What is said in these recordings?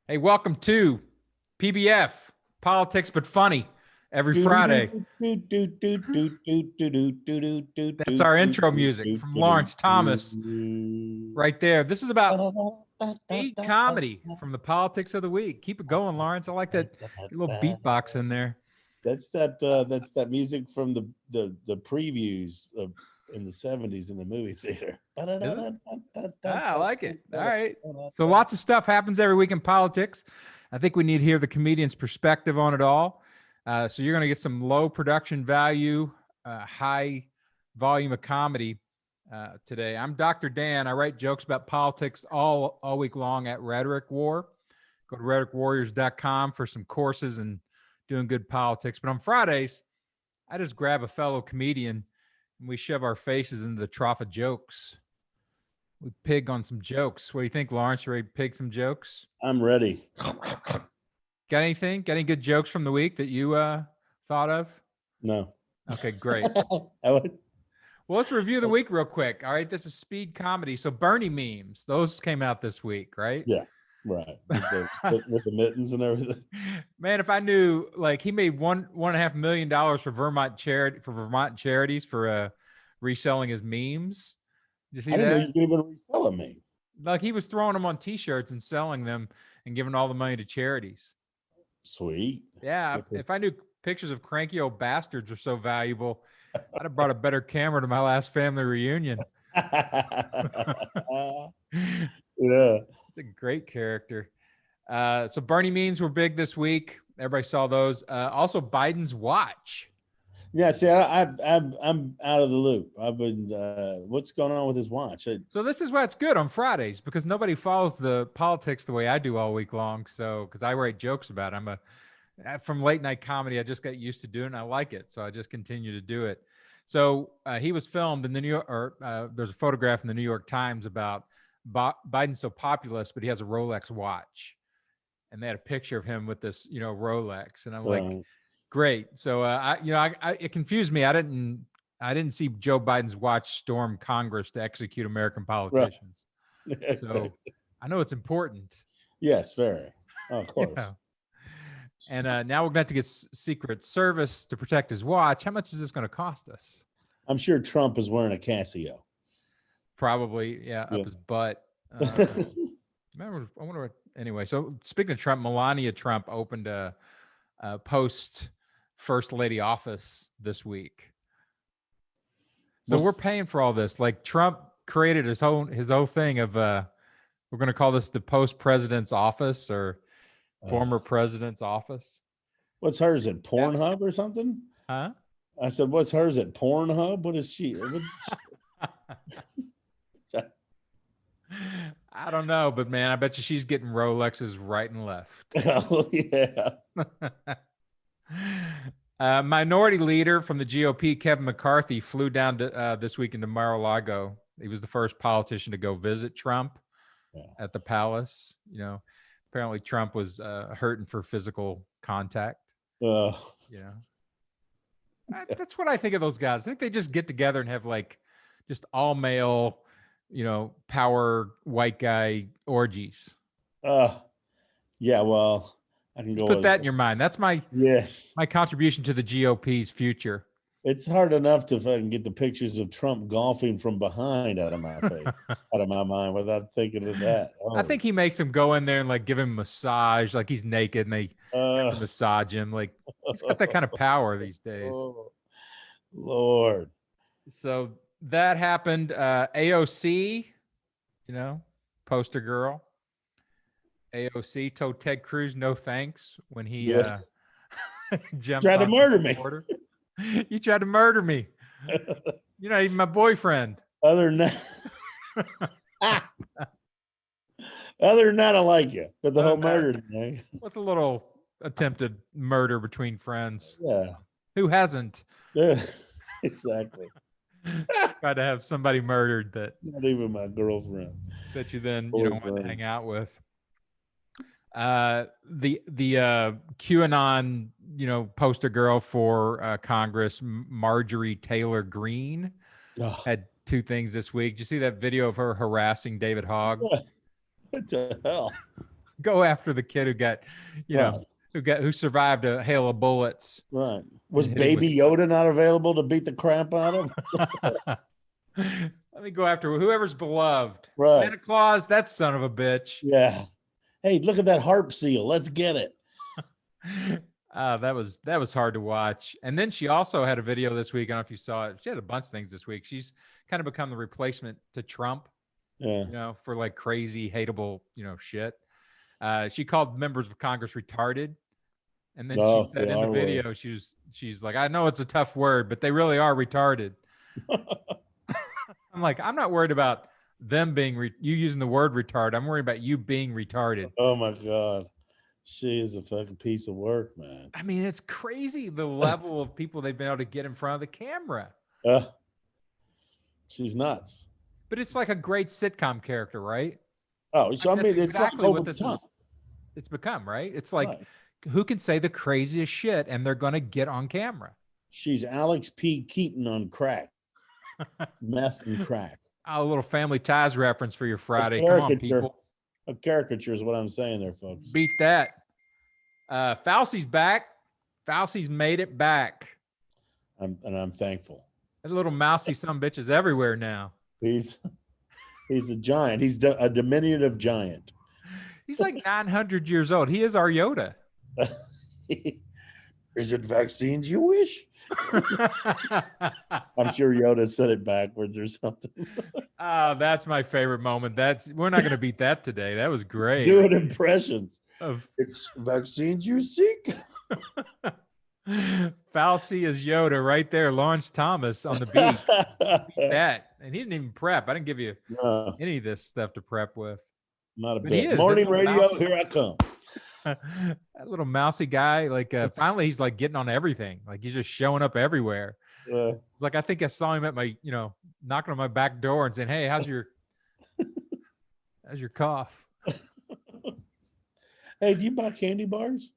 Hey, welcome to PBF, Politics But Funny, every Friday. That's our intro music from Lawrence Thomas right there. This is about speed comedy from the politics of the week. Keep it going, Lawrence. I like that little beatbox in there. That's that music from the previews of in the 70s in the movie theater. Is it? I like it. All right. So lots of stuff happens every week in politics. I think we need to hear the comedian's perspective on it all. So you're going to get some low production value, high volume of comedy today. I'm Dr. Dan. I write jokes about politics all week long at Rhetoric War. Go to rhetoricwarriors.com for some courses and doing good politics. But on Fridays, I just grab a fellow comedian and we shove our faces into the trough of jokes. We pig on some jokes. What do you think, Lawrence? You ready to pig some jokes? I'm ready. Got anything? Got any good jokes from the week that you thought of? No. Okay, great. Well, let's review the week real quick. All right, this is speed comedy. So Bernie memes, those came out this week, right? Yeah, right. With the mittens and everything. Man, if I knew, like, he made $1.5 million for Vermont charities for reselling his memes. Did you see I didn't know that? you could even resell a meme. Like, he was throwing them on T-shirts and selling them and giving all the money to charities. Sweet. Yeah, if I knew pictures of cranky old bastards were so valuable, I'd have brought a better camera to my last family reunion. Yeah. It's a great character. So Bernie memes were big this week. Everybody saw those. Also, Biden's watch. Yeah, see, I'm out of the loop. I've been what's going on with his watch? So this is why it's good on Fridays, because nobody follows the politics the way I do all week long. So because I write jokes about it. From late night comedy, I just got used to doing it and I like it. So I just continue to do it. So he was filmed in the New York, or there's a photograph in the New York Times about Biden's so populist, but he has a Rolex watch. And they had a picture of him with this, Rolex. And I'm like, great. So it confused me. I didn't see Joe Biden's watch storm Congress to execute American politicians. Right. So I know it's important. Yes, very. Oh, of course. And now we're going to have to get Secret Service to protect his watch. How much is this going to cost us? I'm sure Trump is wearing a Casio. Probably, yeah, up his butt. I wonder what. Anyway, so speaking of Trump, Melania Trump opened a post First Lady office this week. So we're paying for all this. Like, Trump created his own thing of we're going to call this the post president's office or former president's office. What's hers at Pornhub or something? Huh? I said, what's hers at Pornhub? What is she? I don't know, but man, I bet you she's getting Rolexes right and left. Oh, yeah. Minority leader from the GOP, Kevin McCarthy, flew down to, this week into Mar-a-Lago. He was the first politician to go visit Trump at the palace. Apparently Trump was hurting for physical contact. That's what I think of those guys. I think they just get together and have like just all male, power white guy orgies. Yeah, well, I can just put that in your mind. That's my contribution to the GOP's future. It's hard enough to fucking get the pictures of Trump golfing from behind out of my face, out of my mind, without thinking of that. I think he makes him go in there and like give him a massage, like he's naked and they massage him. Like, he's got that kind of power these days. Oh, Lord. So that happened. AOC, poster girl. AOC told Ted Cruz no thanks when he jumped tried to murder me. You tried to murder me. You're not even my boyfriend. Other than that, I like you. But the whole murder thing. What's a little attempted murder between friends? Yeah. Who hasn't? Yeah, exactly. Tried to have somebody murdered that not even my girlfriend that you then want to hang out with. The QAnon poster girl for Congress, Marjorie Taylor Greene, had two things this week. Did you see that video of her harassing David Hogg? What the hell? Go after the kid who got, who survived a hail of bullets. Right. Was Baby Yoda not available to beat the crap out of him? Let me go after whoever's beloved. Right. Santa Claus, that son of a bitch. Yeah. Hey, look at that harp seal. Let's get it. That was hard to watch. And then she also had a video this week. I don't know if you saw it. She had a bunch of things this week. She's kind of become the replacement to Trump. Yeah. For like crazy, hateable, shit. She called members of Congress retarded. And then she said in the video, she's like, I know it's a tough word, but they really are retarded. I'm like, I'm not worried about them being you using the word retarded. I'm worried about you being retarded. Oh my God. She is a fucking piece of work, man. I mean, it's crazy the level of people they've been able to get in front of the camera. She's nuts. But it's like a great sitcom character, right? Oh, so I mean, it's exactly like what this is. It's become, right? It's like, who can say the craziest shit and they're going to get on camera? She's Alex P. Keaton on crack. Meth and crack. Oh, a little Family Ties reference for your Friday. Come on, people. A caricature is what I'm saying there, folks. Beat that. Fauci's back. Fauci's made it back. I'm thankful. That little mousy son bitch is everywhere now. He's the giant. He's a diminutive giant. He's like 900 years old. He is our Yoda. Is it vaccines you wish? I'm sure Yoda said it backwards or something. Oh, that's my favorite moment. We're not going to beat that today. That was great. Doing impressions of it's vaccines you seek. Fauci is Yoda right there. Lawrence Thomas on the beat. Beat that. And he didn't even prep. I didn't give you any of this stuff to prep with. Not a bit. Morning radio, here I come. That little mousy guy, like finally he's like getting on everything. Like he's just showing up everywhere. It's like I think I saw him at my, knocking on my back door and saying, "Hey, how's your cough?" Hey, do you buy candy bars?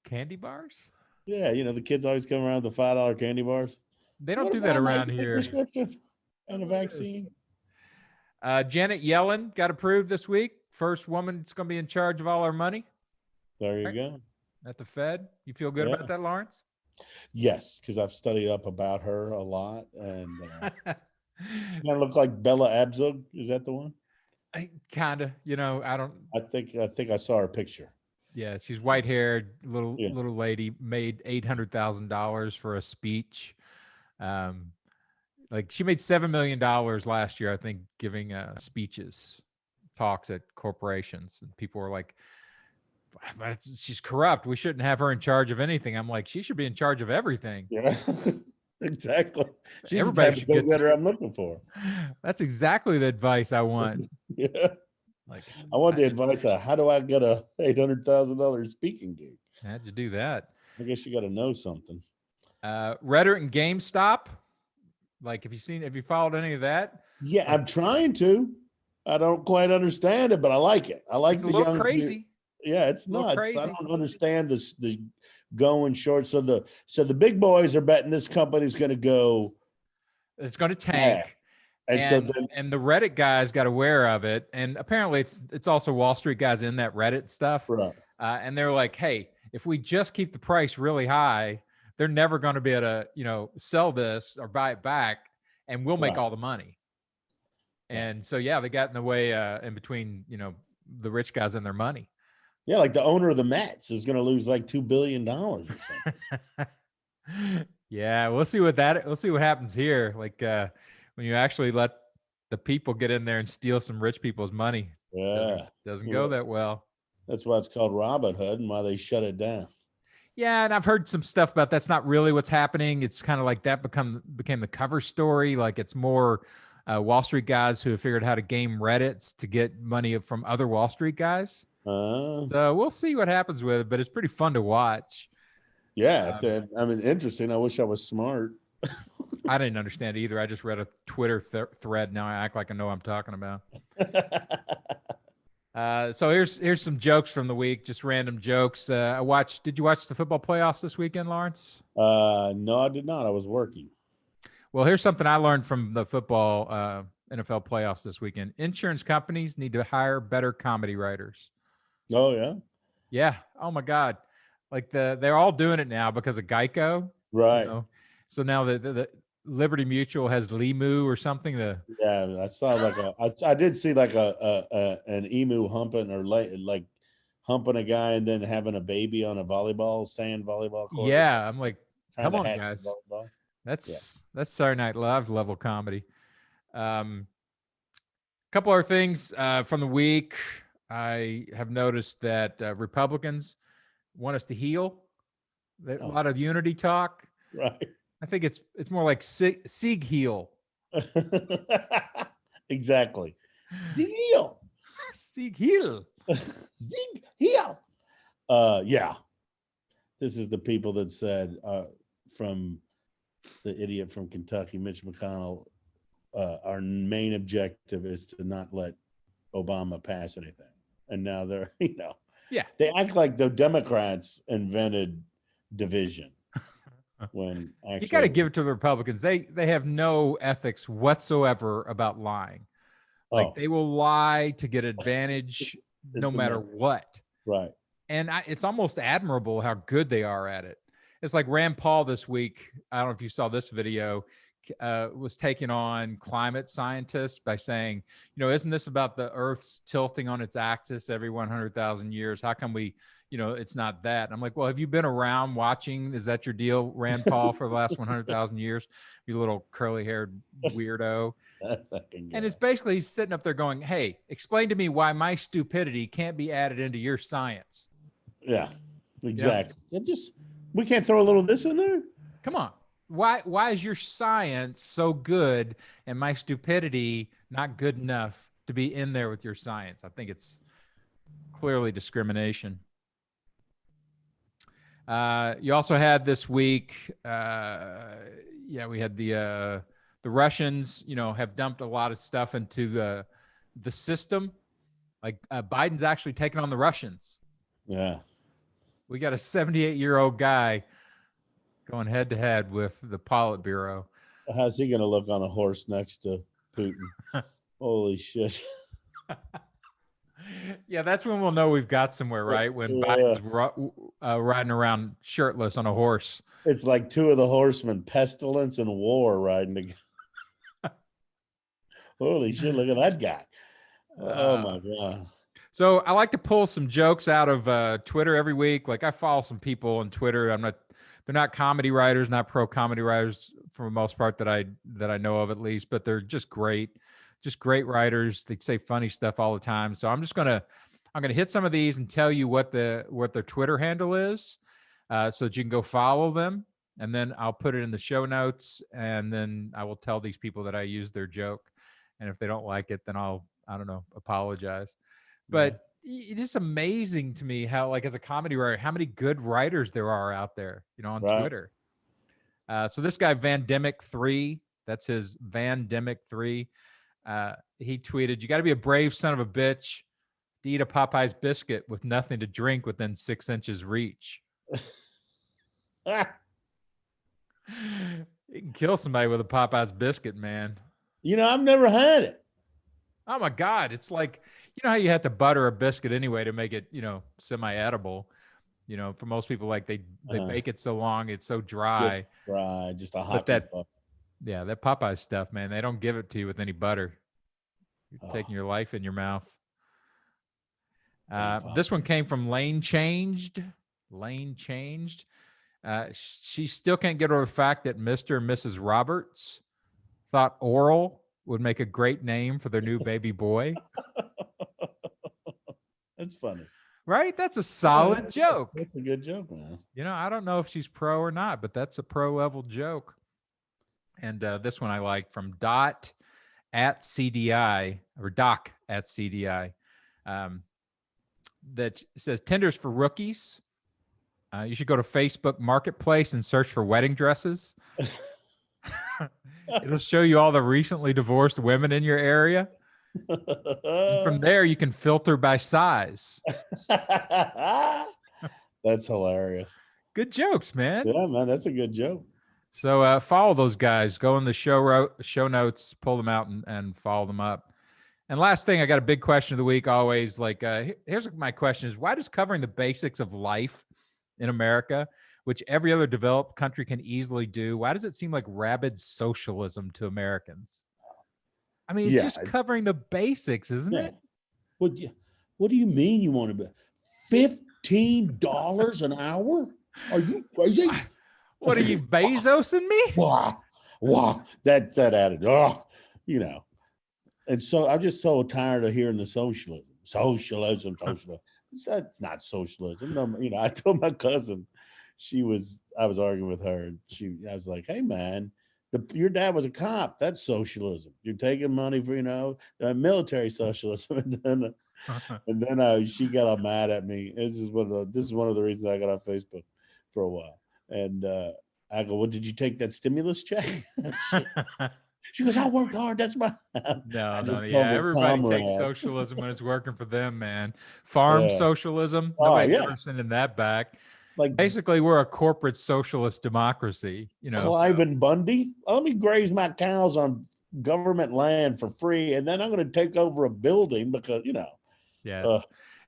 Candy bars? Yeah, the kids always come around with the $5 candy bars. They don't do that around here. Prescription and a vaccine. Janet Yellen got approved this week. First woman that's going to be in charge of all our money. There you go. At the Fed. You feel good about that, Lawrence? Yes, because I've studied up about her a lot. And she kind of look like Bella Abzug. Is that the one? Kind of. I think I saw her picture. Yeah, she's white-haired, little lady, made $800,000 for a speech. Like she made $7 million last year, I think, giving speeches, talks at corporations, and people were like, "She's corrupt. We shouldn't have her in charge of anything." I'm like, she should be in charge of everything. Yeah, exactly. She's everybody the type of go-getter I'm looking for. That's exactly the advice I want. Yeah, like I want the advice of how do I get a $800,000 speaking gig? How'd you do that? I guess you got to know something. Reddit and GameStop. Like, have you followed any of that? Yeah, I'm trying to. I don't quite understand it, but I like it. I like it's a little crazy. Yeah, it's nuts. I don't understand this. The going short. So the big boys are betting this company's going to go. It's going to tank. And the Reddit guys got aware of it, and apparently it's also Wall Street guys in that Reddit stuff. Right. And they're like, hey, if we just keep the price really high, they're never going to be able to, sell this or buy it back, and we'll make all the money. And so, they got in the way in between, the rich guys and their money. Yeah, like the owner of the Mets is going to lose like $2 billion or something. Yeah, we'll see what happens here. Like when you actually let the people get in there and steal some rich people's money. Yeah, doesn't go that well. That's why it's called Robin Hood and why they shut it down. Yeah, and I've heard some stuff about that's not really what's happening. It's kind of like that became the cover story. Like it's more Wall Street guys who have figured out how to game Reddits to get money from other Wall Street guys. So we'll see what happens with it, but it's pretty fun to watch. Yeah, interesting. I wish I was smart. I didn't understand it either. I just read a Twitter thread. Now I act like I know what I'm talking about. So here's some jokes from the week, just random jokes. Did you watch the football playoffs this weekend, Lawrence? No, I did not. I was working. Well, here's something I learned from the football NFL playoffs this weekend. Insurance companies need to hire better comedy writers. Oh yeah. Yeah. Oh my God. Like they're all doing it now because of Geico. Right. You know? So now the Liberty Mutual has Limu or something. Yeah, I saw I did see like an emu humping or like humping a guy and then having a baby on a sand volleyball court. Yeah, I'm like, Trying come to on, hatch guys. volleyball. That's Saturday Night Live level comedy. Couple other things from the week. I have noticed that Republicans want us to heal. A lot of unity talk. Right. I think it's more like Sieg heal. Exactly. Sieg heal. Sieg heal. Sieg heal. Yeah. This is the people that said from the idiot from Kentucky, Mitch McConnell, our main objective is to not let Obama pass anything. And now they're, they act like the Democrats invented division. When actually, you got to give it to the Republicans. They have no ethics whatsoever about lying. Like they will lie to get advantage no matter what. Right. And it's almost admirable how good they are at it. It's like Rand Paul this week. I don't know if you saw this video. Was taking on climate scientists by saying, isn't this about the Earth's tilting on its axis every 100,000 years? How come it's not that? And I'm like, well, have you been around watching? Is that your deal, Rand Paul, for the last 100,000 years? You little curly-haired weirdo. And it's basically he's sitting up there going, hey, explain to me why my stupidity can't be added into your science. Yeah, exactly. We can't throw a little of this in there? Come on. Why is your science so good and my stupidity not good enough to be in there with your science? I think it's clearly discrimination. You also had this week, we had the Russians, have dumped a lot of stuff into the system. Like Biden's actually taking on the Russians. Yeah. We got a 78-year-old guy going head to head with the Politburo. How's he going to look on a horse next to Putin? Holy shit. Yeah, that's when we'll know we've got somewhere, right? When Biden's riding around shirtless on a horse. It's like two of the horsemen, pestilence and war, riding together. Holy shit, look at that guy. Oh, my God. So I like to pull some jokes out of Twitter every week. Like I follow some people on Twitter. They're not comedy writers, not pro comedy writers for the most part that I know of at least, but they're just great writers. They say funny stuff all the time. So I'm gonna hit some of these and tell you what their Twitter handle is, so that you can go follow them, and then I'll put it in the show notes, and then I will tell these people that I used their joke, and if they don't like it, then I don't know, apologize. But it is amazing to me how, like, as a comedy writer, how many good writers there are out there, on Twitter. So this guy, Vandemic3, that's his Vandemic3. He tweeted, "You got to be a brave son of a bitch to eat a Popeye's biscuit with nothing to drink within 6 inches reach." You can kill somebody with a Popeye's biscuit, man. I've never had it. Oh my God. It's like, how you have to butter a biscuit anyway to make it, semi-edible. For most people, like they bake it so long, it's so dry. Just dry, just a hot. That Popeye stuff, man, they don't give it to you with any butter. You're taking your life in your mouth. This one came from Lane Changed. She still can't get over the fact that Mr. and Mrs. Roberts thought oral would make a great name for their new baby boy. That's funny. Right? That's a solid joke. That's a good joke, man. I don't know if she's pro or not, but that's a pro level joke. And this one I like from Dot at CDI, or Doc at CDI. That says Tinder's for rookies. You should go to Facebook Marketplace and search for wedding dresses. It'll show you all the recently divorced women in your area. And from there, you can filter by size. That's hilarious. Good jokes, man. Yeah, man, that's a good joke. So follow those guys. Go in the show notes, pull them out, and follow them up. And last thing, I got a big question of the week. Always like, here's my question: is why does covering the basics of life in America, which every other developed country can easily do, why does it seem like rabid socialism to Americans? I mean, it's just covering the basics, isn't it? What do you mean you want to be $15 an hour? Are you crazy? What are you, Bezos and me? Wow. That added, And so I'm just so tired of hearing the socialism. That's not socialism. No, I told my cousin, I was arguing with her, and I was like, hey man, your dad was a cop. That's socialism. You're taking money for, military socialism. And then she got all mad at me. This is one of the reasons I got off Facebook for a while. And I go, well, did you take that stimulus check? She goes, I worked hard. That's my no. Yeah, everybody takes socialism when it's working for them, man. Farm socialism. Nobody's ever sending that back. Like, basically, we're a corporate socialist democracy. Clive and Bundy. Let me graze my cows on government land for free, and then I'm going to take over a building because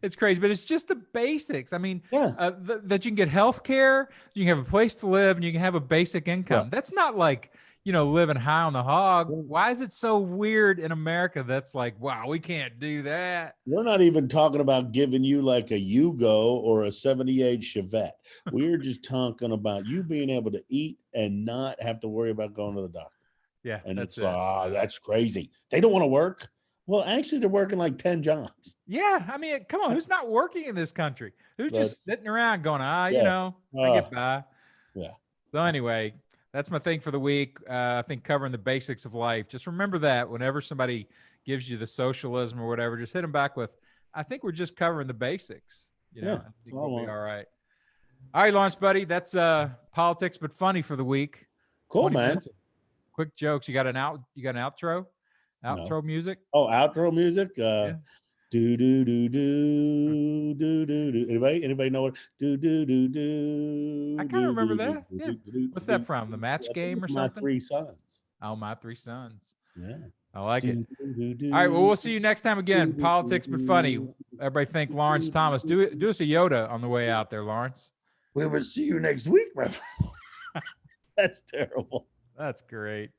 it's crazy, but it's just the basics. I mean, that you can get health care, you can have a place to live, and you can have a basic income. Yeah. That's not like, living high on the hog. Why is it so weird in America that's like, wow, we can't do that? We're not even talking about giving you like a Yugo or a 78 Chevette. We're just talking about you being able to eat and not have to worry about going to the doctor. Yeah. And it's like, that's crazy. They don't want to work. Well, actually, they're working like 10 jobs. Yeah. I mean, come on. Who's not working in this country? Who's just sitting around going, I get by. Yeah. So anyway, that's my thing for the week. I think covering the basics of life. Just remember that whenever somebody gives you the socialism or whatever, just hit them back with, I think we're just covering the basics. I think we'll be all right. All right, Lawrence, buddy. That's politics, but funny for the week. Cool, man. Minutes. Quick jokes. You got an outro? Outro music? Oh, outro music? Do do do do do do do. Anybody know what? Do do do do. I kind of remember that. Yeah. What's that from? The Match Game or something? My Three Sons. Oh, My Three Sons. Yeah. I like it. All right. Well, we'll see you next time again. Politics but funny. Everybody thank Lawrence Thomas. Do us a Yoda on the way out there, Lawrence. We will see you next week, my friend. That's terrible. That's great.